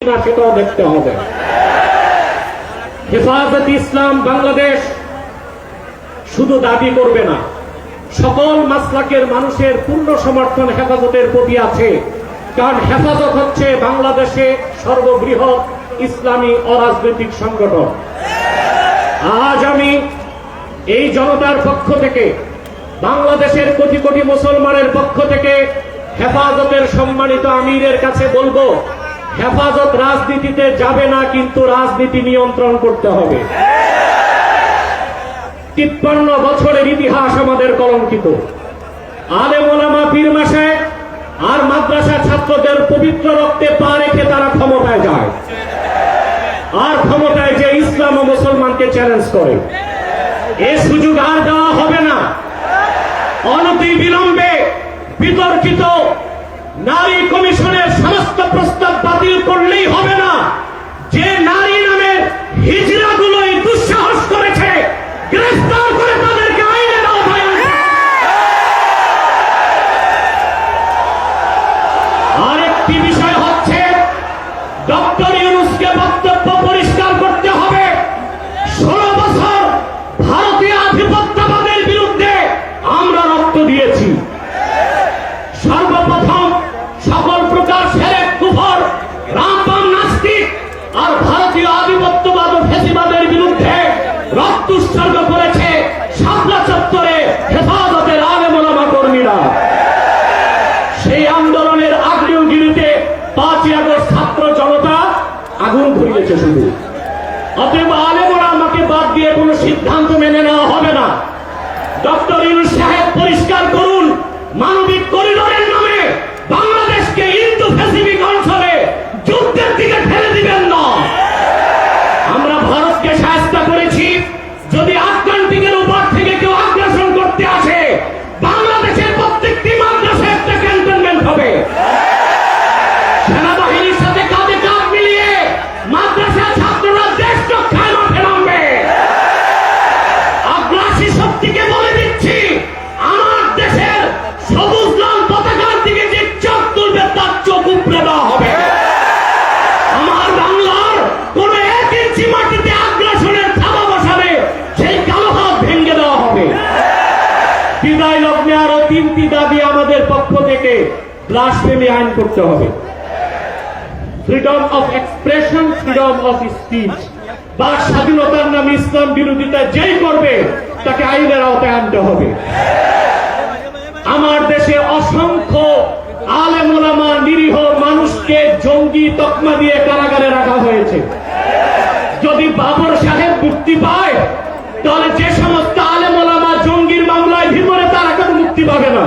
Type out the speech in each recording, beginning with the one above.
না সেটাও দেখতে হবে। হেফাজতে ইসলাম বাংলাদেশ শুধু দাবি করবে না, সকল মাসলাকের মানুষের পূর্ণ সমর্থন হেফাজতের প্রতি আছে। কারণ হেফাজত হচ্ছে বাংলাদেশে সর্ববৃহৎ ইসলামী অরাজনৈতিক সংগঠন। আজ আমি এই জনতার পক্ষ থেকে, বাংলাদেশের কোটি কোটি মুসলমানের পক্ষ থেকে হেফাজতের সম্মানিত আমিরের কাছে বলবো, হেফাজত রাজনীতিতে যাবে না, কিন্তু রাজনীতি নিয়ন্ত্রণ করতে হবে। 53 বছরের ইতিহাস আমাদের কলঙ্কিত। আলেম ওলামা পীর মাশায়েখ আর মাদ্রাসা ছাত্রদের পবিত্র রক্তে পা রেখে তারা ক্ষমতায় যায়, আর ক্ষমতায় যে ইসলাম ও মুসলমানকে চ্যালেঞ্জ করে। এ সুযোগ আর দেওয়া হবে না। অনতি বিলম্বে বিতর্কিত নারী কমিশনের সমস্ত প্রস্তাব বাতিল করলেই হবে না। যে নারী নামের হিজড়াগুলোই দুঃসাহস করেছে, গ্রেফতার করে তাদেরকে আইনের আওতায় আনতে হবে। আরেকটি বিষয় হচ্ছে, ডক্টর ইউনূসকে বক্তব্য পরিষ্কার করতে হবে। 16 বছর ভারতীয় আধিপত্যবাদের বিরুদ্ধে আমরা রক্ত দিয়েছি। সর্বপ্রথম সকল প্রকার শিরক, কুফর, রামবাম, নাস্তিক আর ভারতীয় আধিপত্যবাদ ও ফ্যাসিবাদের বিরুদ্ধে রক্ত উৎসর্গ করেছে শাপলা চত্বরে হেফাজতের আলেম ওলামা কর্মীরা। সেই আন্দোলনের আগ্নেয়গিরিতে 5ই আগস্ট ছাত্র জনতা আগুন ধরিয়েছে শুধু। অতএব আলেম ওলামাকে বাদ দিয়ে কোনো সিদ্ধান্ত মেনে নেওয়া হবে না। ডক্টর ইউনূস সাহেব পরিষ্কার করুন, মানবিক করিডোরের নামে বাংলাদেশকে ইন্দো প্যাসিফিক অঞ্চলে যুদ্ধের দিকে ঠেলে দিবেন না। আমরা ভারতকে শায়েস্তা করেছি। যদি আটলান্টিকের উপর থেকে কেউ আগ্রাসন করতে আসে, বাংলাদেশের প্রত্যেকটি মাদ্রাসায় একটা ক্যান্টনমেন্ট হবে। সেনাবাহিনীর সাথে কাঁধে কাঁধ মিলিয়ে মাদ্রাসা ছাত্ররা দেশ রক্ষায় মাঠে নামবে। আগ্রাসী শক্তিকে বলে দিচ্ছি, আমার দেশের সবুজ লাল পতাকার দিকে যে চোখ তুলবে তার চোখ উপড়ে দেওয়া হবে। আমার বাংলার কোন 1 ইঞ্চি মাটিতে আগ্রাসনের থাবা বসাবে, সেই কালো হাত ভেঙে দেওয়া হবে। বিদায় লগ্নে আরো 3টি দাবি আমাদের পক্ষ থেকে। ব্লাসফেমি আইন করতে হবে, freedom of expression, freedom of speech. বা স্বাধীনতার নামে ইসলাম বিরোধিতা যেই করবে তাকে আইনের আওতায় আনতে হবে। আমার দেশে অসংখ্য আলেম ওলামা, নিরীহ মানুষকে জঙ্গি তকমা দিয়ে কারাগারে রাখা হয়েছে। যদি বাবর সাহেব মুক্তি পায়, তাহলে যে সমস্ত আলেম ওলামা জঙ্গির মামলায় ভিতরে, তারা কেন মুক্তি পাবে না?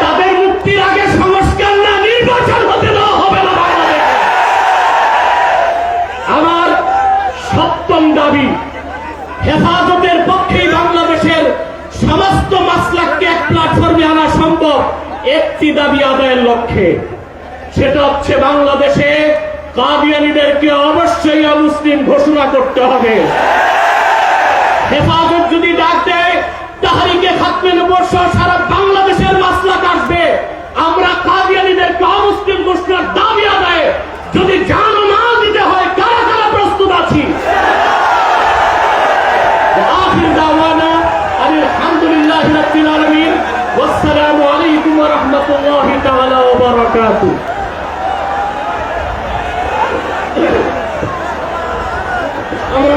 তাদের মুক্তির আগে সংস্কার না নির্বাচন হতে দেওয়া হবে না বাংলাদেশে। আমার 7ম দাবি, হেফাজতের পক্ষেই বাংলাদেশের সমস্ত মাসলাককে এক প্ল্যাটফর্মে আনা সম্ভব একটি দাবি আদায়ের লক্ষ্যে। সেটা হচ্ছে বাংলাদেশে কাদিয়ানীদেরকে অবশ্যই অমুসলিম ঘোষণা করতে হবে। হেফাজত যদি ডাক দেয়, তাহরিকে খাতমে নবুয়্বত সহ সারা বাংলাদেশের মাসলাক আসবে। আমরা কাদিয়ানীদেরকে অমুসলিম ঘোষণার দাবি আদায়ে যদি জান ও মাল দিতে হয়, কারা কারা প্রস্তুত আছি। আখির দাওয়ানা আলহামদুলিল্লাহি রাব্বিল আলামিন। ওয়াসসালামু আলাইকুম ওয়া রাহমাতুল্লাহি তাআলা ওয়া বারাকাতুহু। আমরা